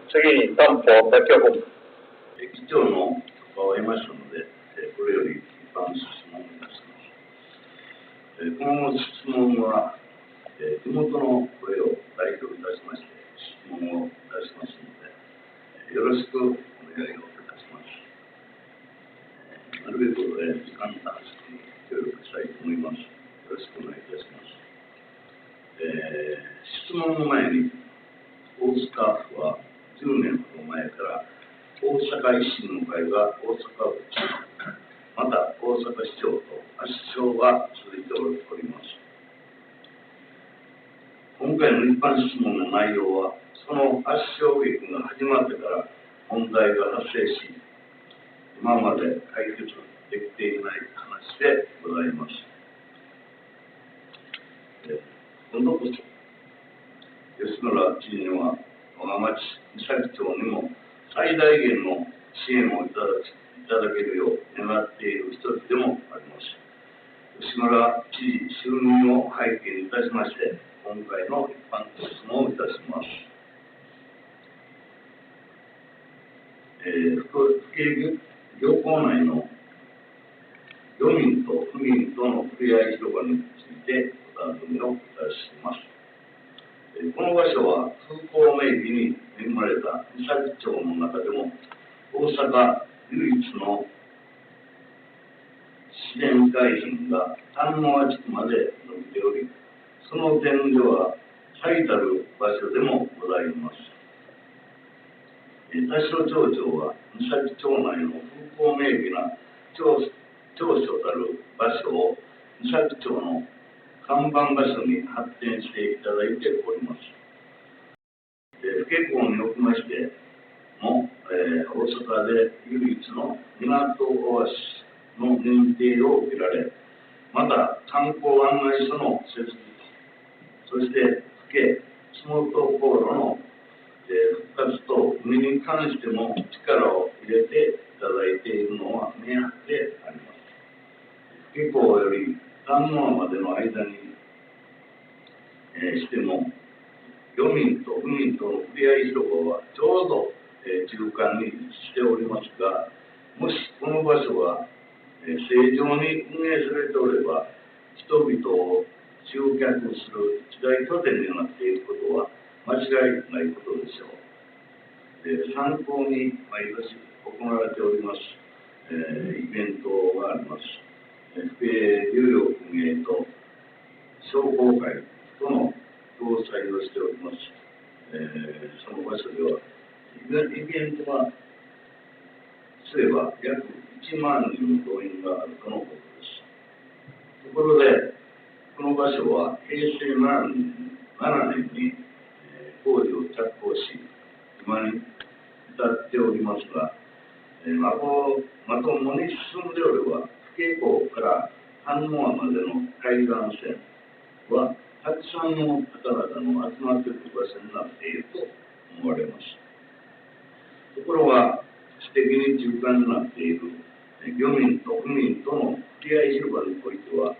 次に担保多喜男君。議長の許可を得ましたので、これより一般質問をいたします。この質問は、地元の声を代表いたしまして、質問をいたしますので、よろしくお願いをいたします。なるべく時間短縮に協力したいと思います。よろしくお願いいたします。質問の前に、大阪府は10年ほど前から大阪維新の会が大阪府知事、また大阪市長と圧勝が続いております。今回の一般質問の内容は、その圧勝劇が始まってから問題が発生し、今まで解決できていない話でございます。今度こそ吉村知事には、我が町岬町にも最大限の支援をいただけるよう願っている一人でもあります。吉村知事就任を背景にいたしまして、今回の一般質問をいたします。府警漁港内の漁民と府民との触れ合い広場についてお尋ねをいたします。この場所は風光明媚に恵まれた岬町の中でも大阪唯一の自然海浜が反保地区まで伸びており、その点では最たる場所でもございます。田代町長は岬町内の風光明媚な長所たる場所を岬町の看板場所に発展していただいております。府警港におきましても、大阪で唯一の港オアシスの認定を受けられ、また観光案内所の設立、そして府警洲本航路の復活等に関しても力を入れていただいているのは明白であります。府警港より丹野までの間にしても、漁民と府民との触れ合い広場はちょうど中間に位置しておりますが、もしこの場所が正常に運営されておれば、人々を集客する一大拠点になっていることは間違いないことでしょう。参考に毎年行われております、イベントがあります。府警漁業組合と商工会との共催をしております。その場所では、イベントがすれば約1万人の動員があるとのことです。ところで、この場所は平成7年に工事を着工し、今に至っておりますが、まともに進んでおれば、府警港から飯能湾までの海岸線は、たくさんの方々の集まっている場所になっていると思われます。ところが、私的に中間になっている漁民と府民との触れ合い広場においては、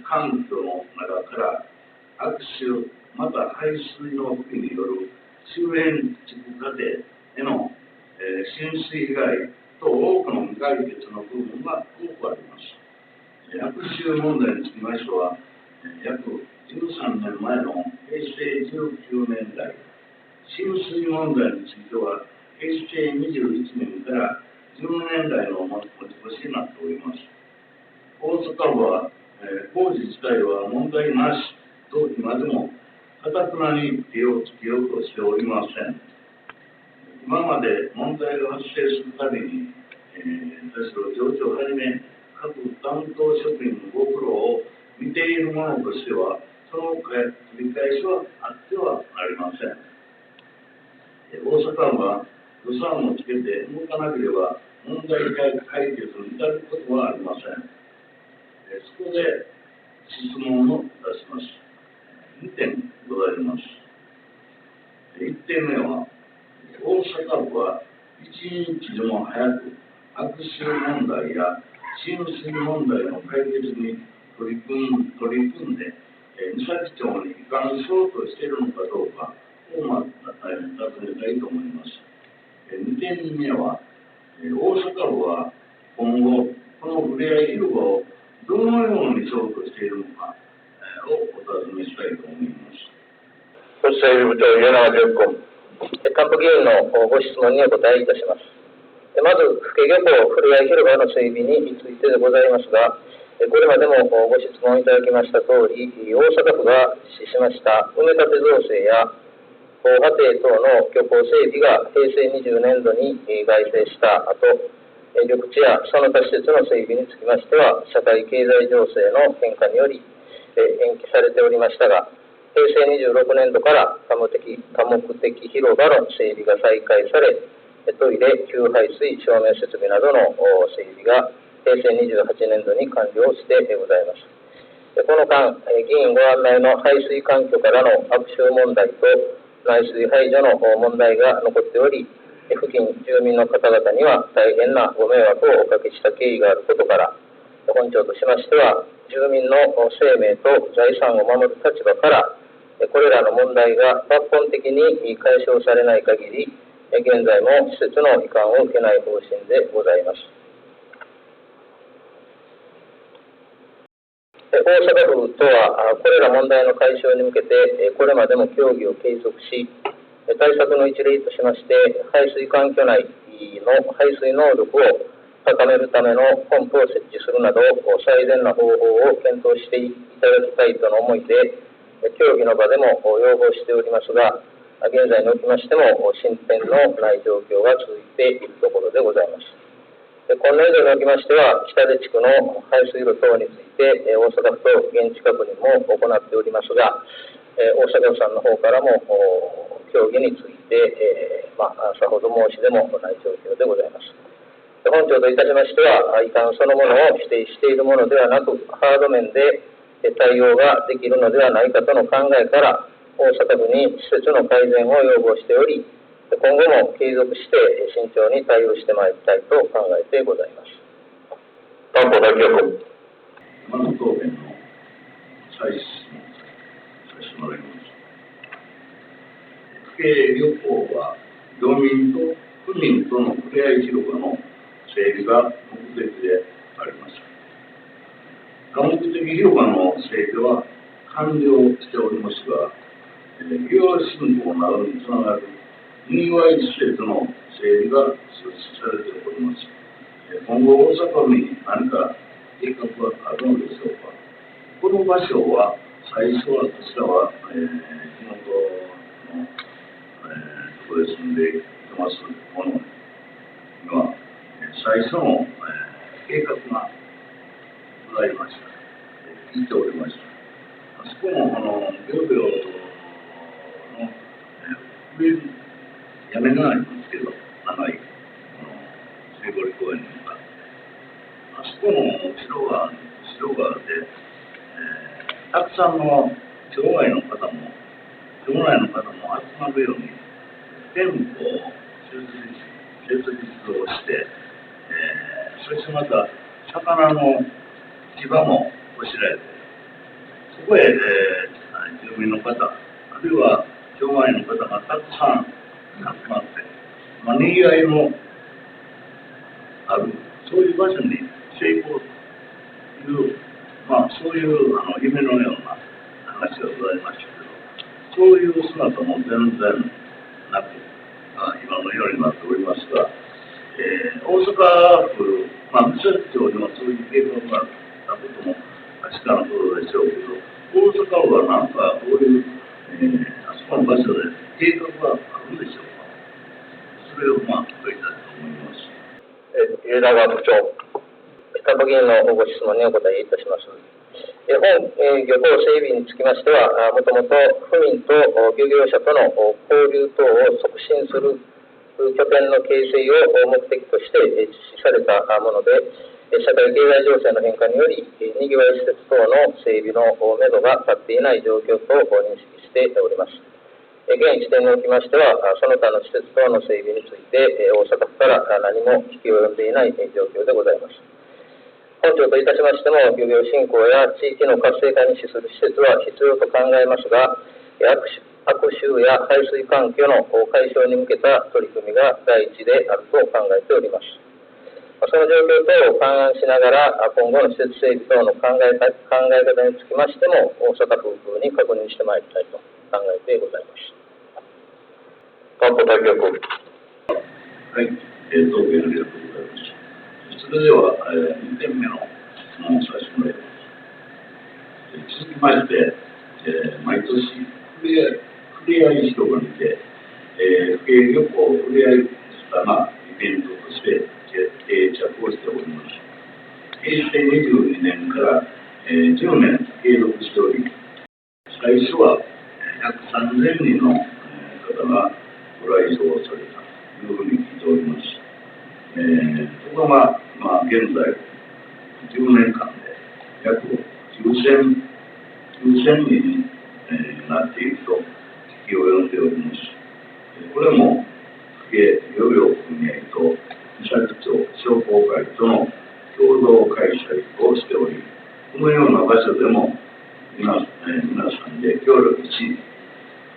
環境の中から悪臭、また排水の不備による周辺地区家庭への、浸水被害と多くの未解決の部分が多くあります。悪臭問題につきましては、約13年前の平成19年代、浸水問題については平成21年から10年代の持ち越しになっております。大阪府は、工事自体は問題なしと今でもかたくなに手をつけようとしておりません。今まで問題が発生するたびに、私の町長をはじめ各担当職員のご苦労を見ているものとしては、その繰り返しはあってはなりません。大阪府は予算をつけて動かなければ問題解決に至ることはありません。そこで質問を出します。2点ございます。1点目は、大阪府は一日でも早く悪臭問題や浸水問題の解決に取り組んで、岬町に移管しようとしているのかどうかを尋ねたいと思います。2点目は、大阪府は今後、このふれあい広場をどのようにしようとしているのかをお尋ねしたいと思います。都市整備部長、令和2年還付議員のご質問にお答えいたします。まず、府警漁港ふれあい広場の整備についてでございますが、これまでもご質問いただきましたとおり、大阪府が実施しました埋め立て造成や防波堤等の漁港整備が平成20年度に改正した後、緑地やその他施設の整備につきましては、社会経済情勢の変化により延期されておりましたが、平成26年度から多目的広場の整備が再開され、トイレ、給排水、照明設備などの整備が平成28年度に完了してございます。この間、議員ご案内の排水環境からの悪臭問題と内水排除の問題が残っており、付近住民の方々には大変なご迷惑をおかけした経緯があることから、本庁としましては、住民の生命と財産を守る立場から、これらの問題が抜本的に解消されない限り、現在も施設の移管を受けない方針でございます。大阪府とは、これら問題の解消に向けて、これまでも協議を継続し、対策の一例としまして、排水環境内の排水能力を高めるためのポンプを設置するなど、最善な方法を検討していただきたいとの思いで、協議の場でも要望しておりますが、現在におきましても進展のない状況が続いているところでございます。今年度におきましては、北出地区の排水路等について、大阪府と現地確認も行っておりますが、大阪府さんの方からも協議について、さほど申し出もない状況でございます。本庁といたしましては、移管そのものを否定しているものではなく、ハード面で対応ができるのではないかとの考えから、大阪府に施設の改善を要望しており、今後も継続して慎重に対応してまいりたいと考えてございます。反保多喜男君。まず答弁の再質問させてもらいます。府警漁港は、漁民と府民とのふれあい広場の整備が目的であります。多目的広場の整備は完了しておりますが、業振興などにつながるにぎわい施設の整備が実施されております。今後、大阪府に何か計画はあるのでしょうか。この場所は、最初はこちらは、地元の、ところで住んでいますものには、最初の、計画がございました。聞いておりました。あそこの漁業の上に屋根がありますけど、長い水堀公園に向かって、あそこの後ろ側で、たくさんの町内の方も集まるように、店舗を設立をして、そしてまた魚の市場もこしらえて、そこへ、住民の方、あるいは町内の方がたくさん集まって、にぎわいのある、そういう場所に成功という、そういう夢のような話がございましたけど、そういう姿も全然なく、今のようになっておりますが、大阪府、武蔵町にはそういう計画があったことも確かなことでしょうけど、大阪府はなんかこういう、あそこの場所で計画があるんでしょうか。それを問いたいと思います。湯田川部長。還付議員のご質問にお答えいたします。本漁港整備につきましては、もともと府民と漁業者との交流等を促進する拠点の形成を目的として実施されたもので、社会経済情勢の変化により、にぎわい施設等の整備のめどが立っていない状況と認識しております。現時点におきましては、その他の施設等の整備について、大阪府から何も引き及んでいない状況でございます。本庁といたしましても、漁業振興や地域の活性化に資する施設は必要と考えますが、悪臭や排水環境の解消に向けた取り組みが第一であると考えております。その状況等を勘案しながら、今後の施設整備等の考え方につきましても、大阪府に確認してまいりたいと考えてございます。担保代表君。はい、答弁ありがとうございます。それでは、2点目の質問をさせてもらいます。続きまして、毎年ふれあい広場にて、府警漁港ふれあいスタなイベントとして定着をしております。平成22年から、10年継続しており、最初は約3000人の方がご来場されたというふうに聞いております。ところが、現在、10年間で約9000人になっていると聞き及んでおります。これも、府警漁業組合と岬町商工会との共同開催をしており、このような場所でも皆さんで協力し、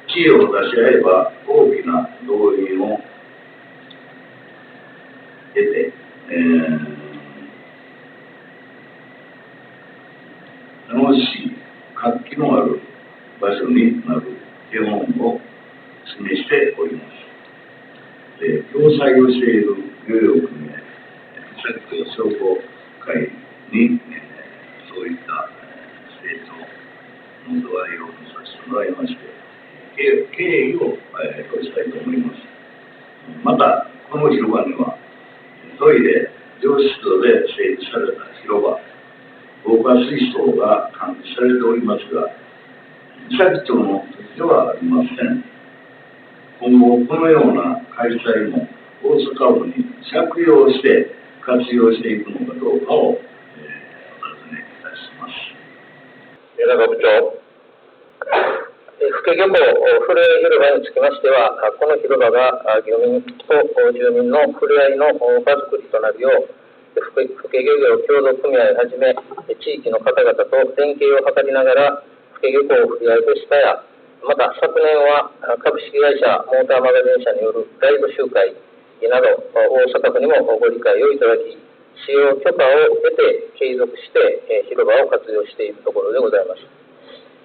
知恵を出し合えば大きな動員を得て、楽しい活気のある場所になる基本を示しております。共催をしている漁業組合、岬町商工会に、そういった成長の度合いを見させてもらいまして、敬意を表したいと思います。また、この広場には、トイレ、上湿度で整備された広場、防火水槽が完備されておりますが、岬町の土地ではありません。今後、このような開催も大阪府に借用して活用していくのかどうかを、お尋ねいたします。米長部長。府警漁港ふれあい広場につきましては、この広場が漁民と住民のふれあいの場作りとなるよう、府警漁業協同組合をはじめ、地域の方々と連携を図りながら、府警漁港ふれあいフェスタや、また昨年は株式会社モーターマガジン社によるライブ集会など、大阪府にもご理解をいただき、使用許可を得て継続して広場を活用しているところでございます。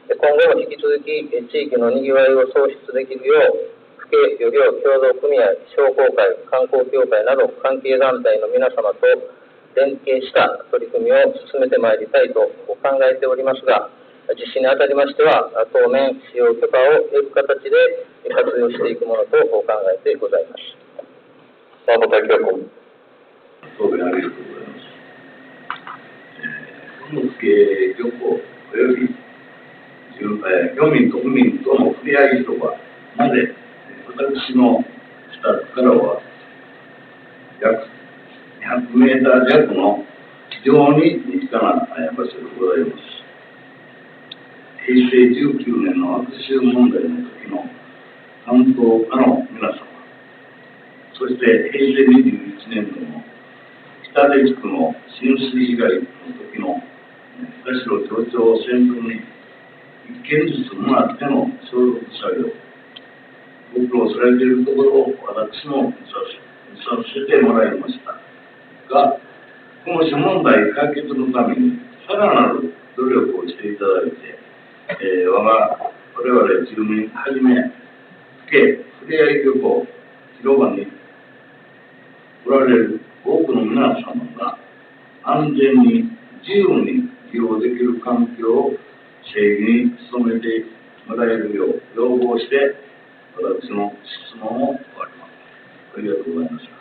今後も引き続き地域のにぎわいを創出できるよう、府警漁業協同組合、商工会、観光協会など関係団体の皆様と連携した取り組みを進めてまいりたいと考えておりますが、実施にあたりましては、当面使用許可を得る形で活用していくものと考えてございます。担保代表君。答弁ありがとうございます。この府警漁港および漁民と区民との触れ合い広場まで、私の自宅からは約200メーター弱の非常に身近な場所でございます。平成19年の悪臭問題の時の担当課の皆様、そして平成21年度の北出地区の浸水被害の時の田代町長選挙に1件ずつもらっての消毒作業、ご苦労されているところを私も見させてもらいましたが、この諸問題解決のためにさらなる努力をしていただいて、我々住民はじめ府警ふれあい漁港広場におられる多くの皆様が安全に自由に利用できる環境を整備に努めてもらえるよう要望して、私の質問を終わります。ありがとうございました。